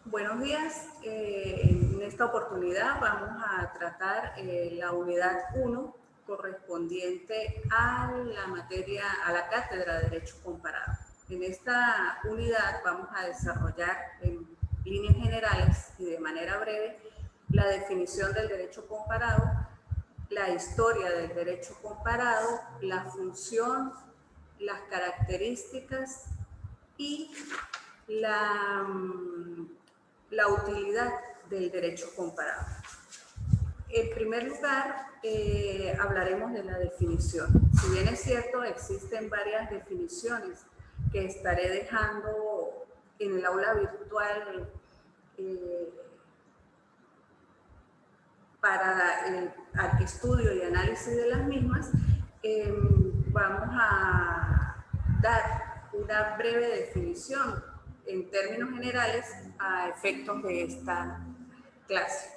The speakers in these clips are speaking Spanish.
Buenos días. En esta oportunidad vamos a tratar la unidad 1 correspondiente a la materia, a la cátedra de Derecho Comparado. En esta unidad vamos a desarrollar en líneas generales y de manera breve la definición del derecho comparado, la historia del derecho comparado, la función, las características y la utilidad del derecho comparado. En primer lugar, hablaremos de la definición. Si bien es cierto, existen varias definiciones que estaré dejando en el aula virtual para el estudio y análisis de las mismas, vamos a dar una breve definición en términos generales a efectos de esta clase.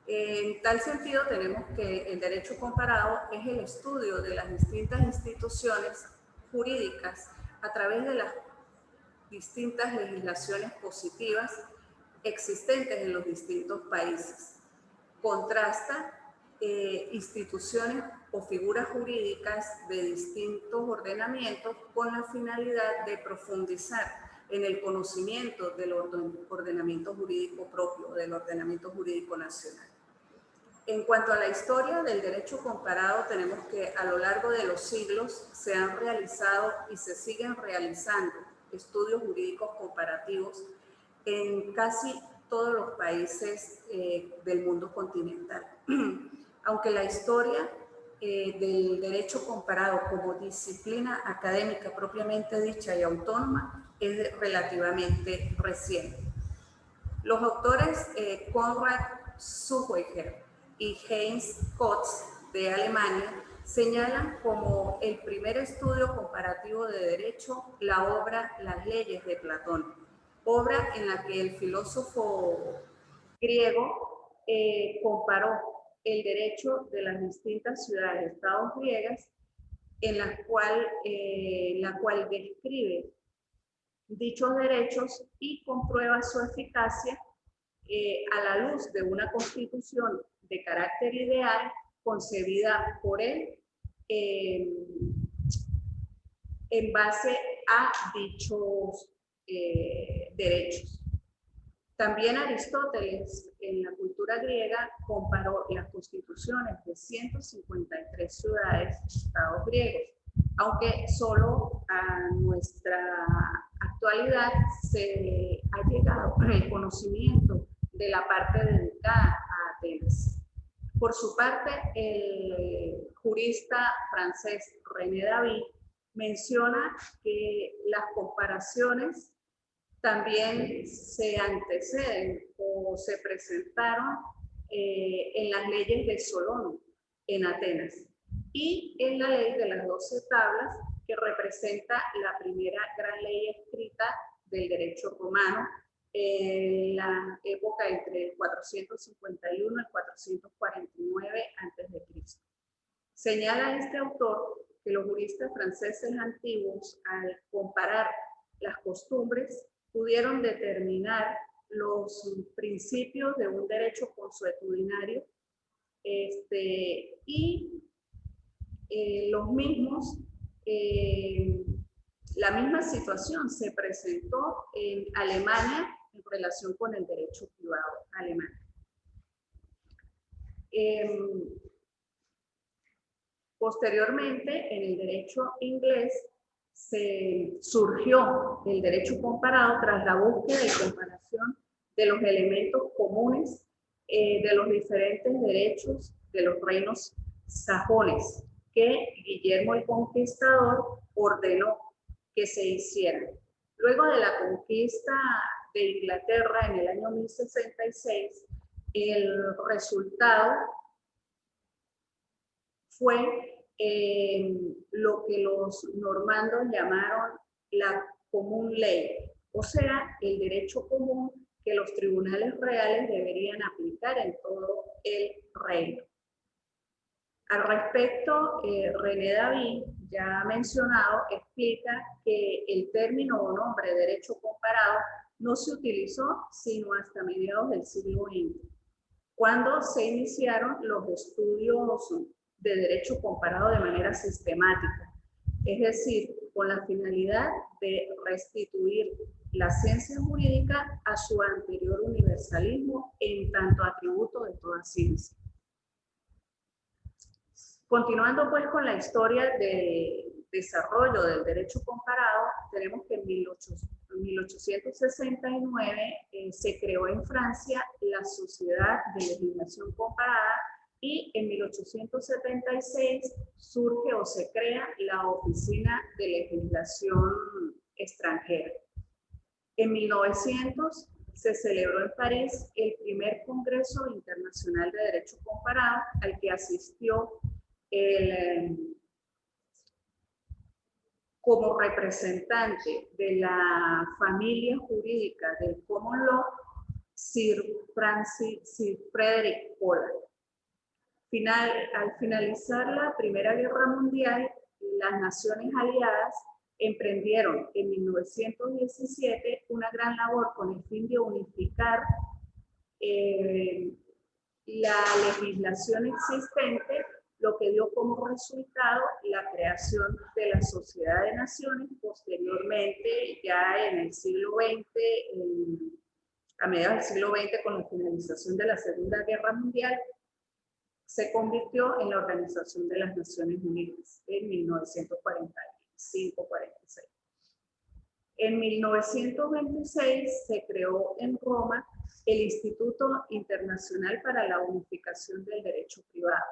En tal sentido, tenemos que el derecho comparado es el estudio de las distintas instituciones jurídicas a través de las distintas legislaciones positivas existentes en los distintos países. Contrasta instituciones o figuras jurídicas de distintos ordenamientos con la finalidad de profundizar en el conocimiento del ordenamiento jurídico propio, del ordenamiento jurídico nacional. En cuanto a la historia del derecho comparado, tenemos que a lo largo de los siglos se han realizado y se siguen realizando estudios jurídicos comparativos en casi todos los países del mundo continental. Aunque la historia del derecho comparado como disciplina académica propiamente dicha y autónoma es relativamente reciente. Los autores Konrad Zellweger y Heinz Kotz de Alemania señalan como el primer estudio comparativo de derecho la obra Las leyes de Platón, obra en la que el filósofo griego comparó el derecho de las distintas ciudades-estados griegas, en la cual describe dichos derechos y comprueba su eficacia a la luz de una constitución de carácter ideal concebida por él en base a dichos derechos. También Aristóteles, en la cultura griega, comparó las constituciones de 153 ciudades-estados griegos, aunque solo a nuestra actualidad se ha llegado al conocimiento de la parte dedicada a Atenas. Por su parte, el jurista francés René David menciona que las comparaciones también se anteceden o se presentaron en las leyes de Solón en Atenas y en la ley de las 12 tablas, que representa la primera gran ley escrita del derecho romano en la época entre el 451 y el 449 a.C. Señala este autor que los juristas franceses antiguos, al comparar las costumbres, pudieron determinar los principios de un derecho consuetudinario y los mismos, la misma situación se presentó en Alemania en relación con el derecho privado alemán. Posteriormente, en el derecho inglés, se surgió el derecho comparado tras la búsqueda y comparación de los elementos comunes de los diferentes derechos de los reinos sajones que Guillermo el Conquistador ordenó que se hicieran. Luego de la conquista de Inglaterra en el año 1066, el resultado fue lo que los normandos llamaron la común ley, o sea, el derecho común que los tribunales reales deberían aplicar en todo el reino. Al respecto, René David, ya mencionado, explica que el término o nombre derecho comparado no se utilizó sino hasta mediados del siglo XX, cuando se iniciaron los estudios de derecho comparado de manera sistemática, es decir, con la finalidad de restituir la ciencia jurídica a su anterior universalismo en tanto atributo de toda ciencia. Continuando pues con la historia del desarrollo del derecho comparado, tenemos que en 1869 se creó en Francia la Sociedad de Legislación Comparada y en 1876 surge o se crea la Oficina de Legislación Extranjera. En 1900 se celebró en París el primer Congreso Internacional de Derecho Comparado al que asistió como representante de la familia jurídica del Common Law, Sir Frederick Pollard. Al finalizar la Primera Guerra Mundial, las naciones aliadas emprendieron en 1917 una gran labor con el fin de unificar la legislación existente, lo que dio como resultado la creación de la Sociedad de Naciones. Posteriormente, ya en el siglo XX, a mediados del siglo XX, con la finalización de la Segunda Guerra Mundial, se convirtió en la Organización de las Naciones Unidas en 1945-46. En 1926 se creó en Roma el Instituto Internacional para la Unificación del Derecho Privado.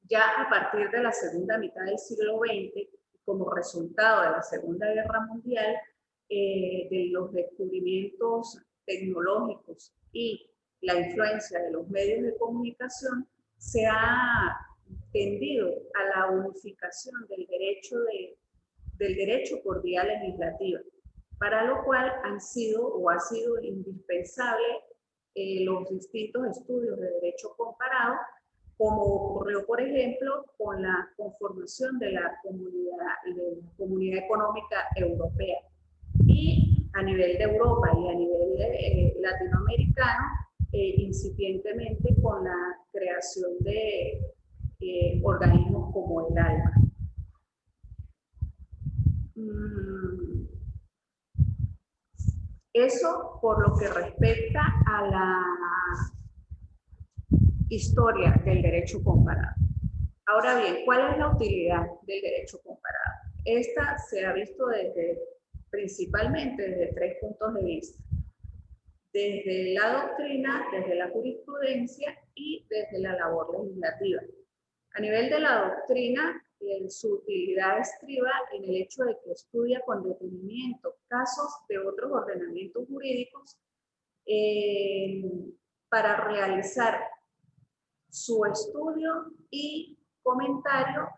Ya a partir de la segunda mitad del siglo XX, como resultado de la Segunda Guerra Mundial, de los descubrimientos tecnológicos y la influencia de los medios de comunicación, se ha tendido a la unificación del derecho por vía legislativa, para lo cual ha sido indispensable los distintos estudios de derecho comparado, como ocurrió, por ejemplo, con la conformación de la Comunidad Económica Europea. Y a nivel de Europa y a nivel latinoamericano, incipientemente con la creación de organismos como el ALMA. Eso por lo que respecta a la historia del derecho comparado. Ahora bien, ¿cuál es la utilidad del derecho comparado? Esta se ha visto principalmente desde tres puntos de vista: desde la doctrina, desde la jurisprudencia y desde la labor legislativa. A nivel de la doctrina, su utilidad estriba en el hecho de que estudia con detenimiento casos de otros ordenamientos jurídicos para realizar su estudio y comentario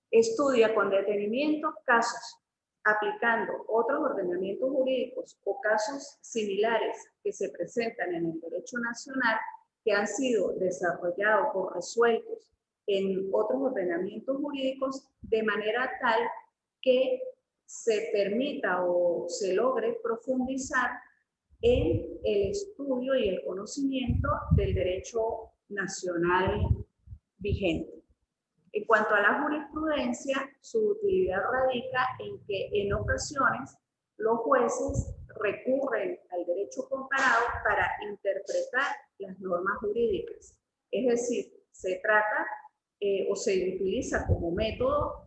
estudia con detenimiento casos aplicando otros ordenamientos jurídicos o casos similares que se presentan en el derecho nacional, que han sido desarrollados o resueltos en otros ordenamientos jurídicos, de manera tal que se permita o se logre profundizar en el estudio y el conocimiento del derecho nacional vigente. En cuanto a la jurisprudencia, su utilidad radica en que en ocasiones los jueces recurren al derecho comparado para interpretar las normas jurídicas. Es decir, se trata o se utiliza como método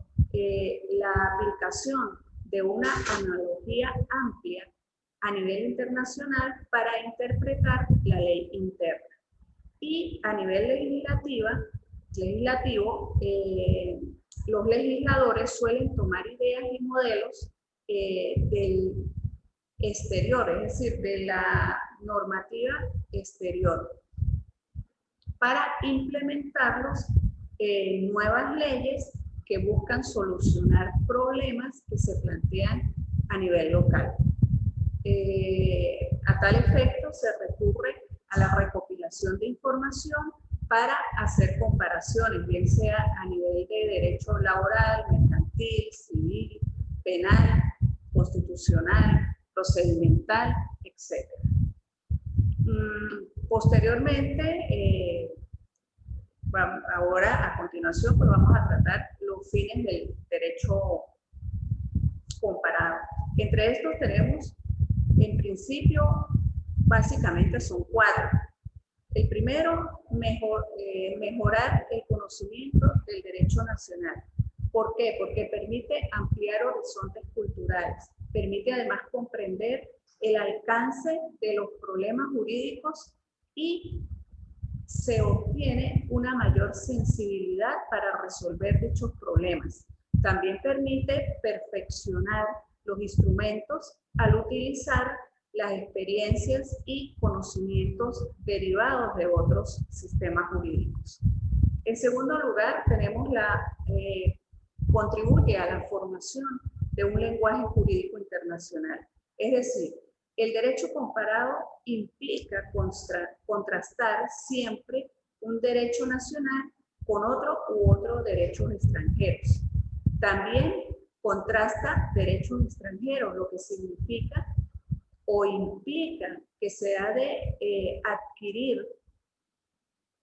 la aplicación de una analogía amplia a nivel internacional para interpretar la ley interna. Y a nivel legislativo, los legisladores suelen tomar ideas y modelos del exterior, es decir, de la normativa exterior, para implementarlos en nuevas leyes que buscan solucionar problemas que se plantean a nivel local. A tal efecto se recurre a la recopilación de información para hacer comparaciones, bien sea a nivel de derecho laboral, mercantil, civil, penal, constitucional, procedimental, etc. Posteriormente, ahora a continuación, pues vamos a tratar los fines del derecho comparado. Entre estos tenemos, en principio, básicamente son 4. El primero, mejorar el conocimiento del derecho nacional. ¿Por qué? Porque permite ampliar horizontes culturales, permite además comprender el alcance de los problemas jurídicos y se obtiene una mayor sensibilidad para resolver dichos problemas. También permite perfeccionar los instrumentos al utilizar las experiencias y conocimientos derivados de otros sistemas jurídicos. En segundo lugar, tenemos contribuye a la formación de un lenguaje jurídico internacional. Es decir, el derecho comparado implica contrastar siempre un derecho nacional con otros derechos extranjeros. También contrasta derechos extranjeros, lo que significa o implica que se ha de adquirir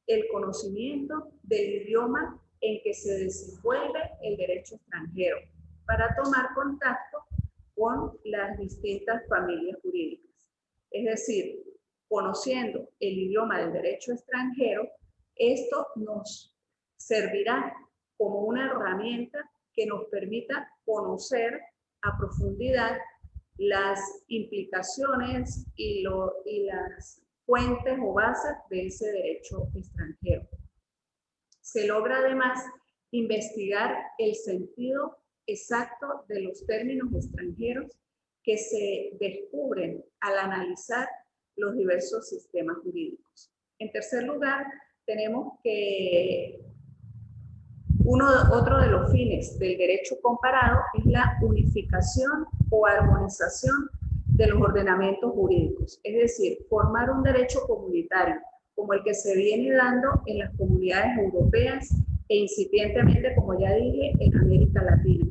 el conocimiento del idioma en que se desenvuelve el derecho extranjero para tomar contacto con las distintas familias jurídicas. Es decir, conociendo el idioma del derecho extranjero, esto nos servirá como una herramienta que nos permita conocer a profundidad las implicaciones y las fuentes o bases de ese derecho extranjero. Se logra además investigar el sentido exacto de los términos extranjeros que se descubren al analizar los diversos sistemas jurídicos. En tercer lugar, tenemos que otro de los fines del derecho comparado es la unificación o armonización de los ordenamientos jurídicos, es decir, formar un derecho comunitario, como el que se viene dando en las comunidades europeas e incipientemente, como ya dije, en América Latina.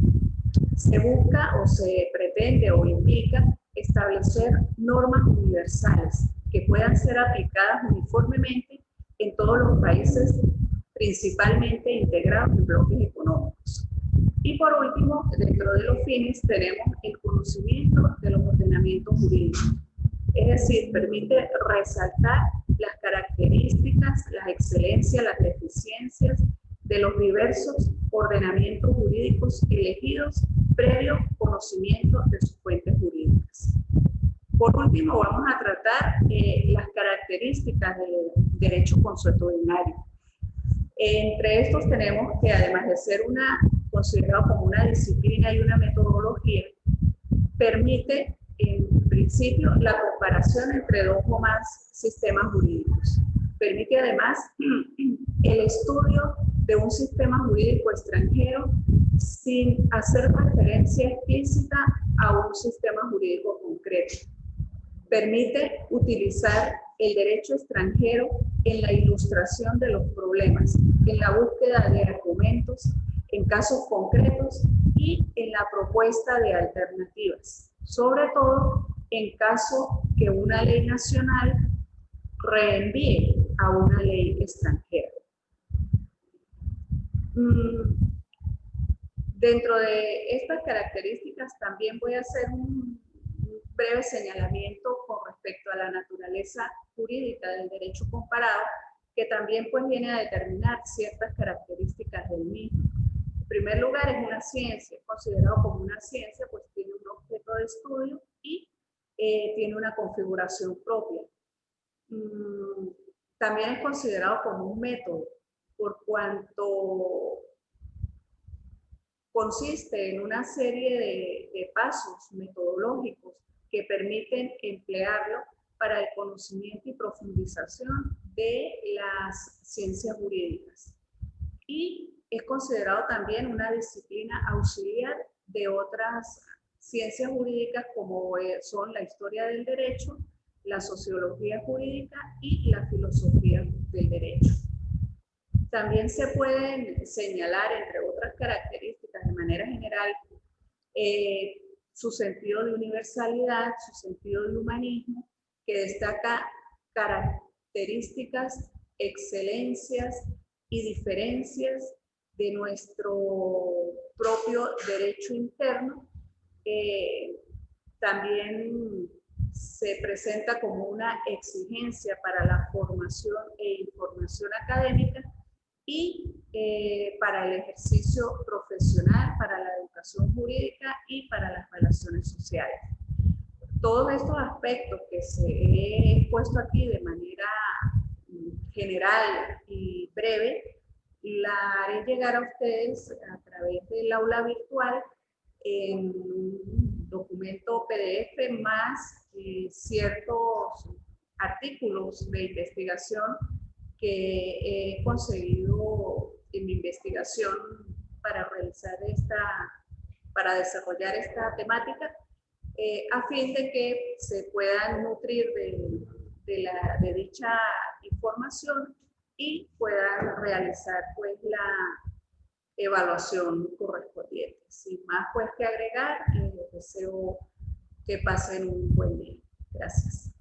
Se busca o se pretende o implica establecer normas universales que puedan ser aplicadas uniformemente en todos los países, principalmente integrados en bloques económicos. Y por último, dentro de los fines tenemos el conocimiento de los ordenamientos jurídicos. Es decir, permite resaltar las características, las excelencias, las deficiencias de los diversos ordenamientos jurídicos elegidos previo conocimiento de sus fuentes jurídicas. Por último, vamos a tratar las características del derecho consuetudinario. Entre estos tenemos que, además de ser considerado como una disciplina y una metodología, permite en principio la comparación entre dos o más sistemas jurídicos. Permite además el estudio de un sistema jurídico extranjero sin hacer referencia explícita a un sistema jurídico concreto. Permite utilizar el derecho extranjero en la ilustración de los problemas, en la búsqueda de argumentos, en casos concretos y en la propuesta de alternativas, sobre todo en caso que una ley nacional reenvíe a una ley extranjera. Dentro de estas características también voy a hacer un breve señalamiento con respecto a la naturaleza jurídica del derecho comparado, que también pues viene a determinar ciertas características del mismo. En primer lugar, es una ciencia, es considerado como una ciencia, pues tiene un objeto de estudio y tiene una configuración propia. También es considerado como un método, por cuanto consiste en una serie de pasos metodológicos que permiten emplearlo para el conocimiento y profundización de las ciencias jurídicas. Y es considerado también una disciplina auxiliar de otras ciencias jurídicas como son la historia del derecho, la sociología jurídica y la filosofía del derecho. También se pueden señalar, entre otras características, de manera general, su sentido de universalidad, su sentido de humanismo, que destaca características, excelencias y diferencias de nuestro propio derecho interno. También se presenta como una exigencia para la formación e información académica y para el ejercicio profesional, para la educación jurídica y para las relaciones sociales. Todos estos aspectos que se he expuesto aquí de manera general y breve, la haré llegar a ustedes a través del aula virtual en un documento PDF más ciertos artículos de investigación que he conseguido en mi investigación para para desarrollar esta temática, a fin de que se puedan nutrir de dicha información y puedan realizar pues la evaluación correspondiente. Sin más pues que agregar, les deseo que pasen un buen día. Gracias.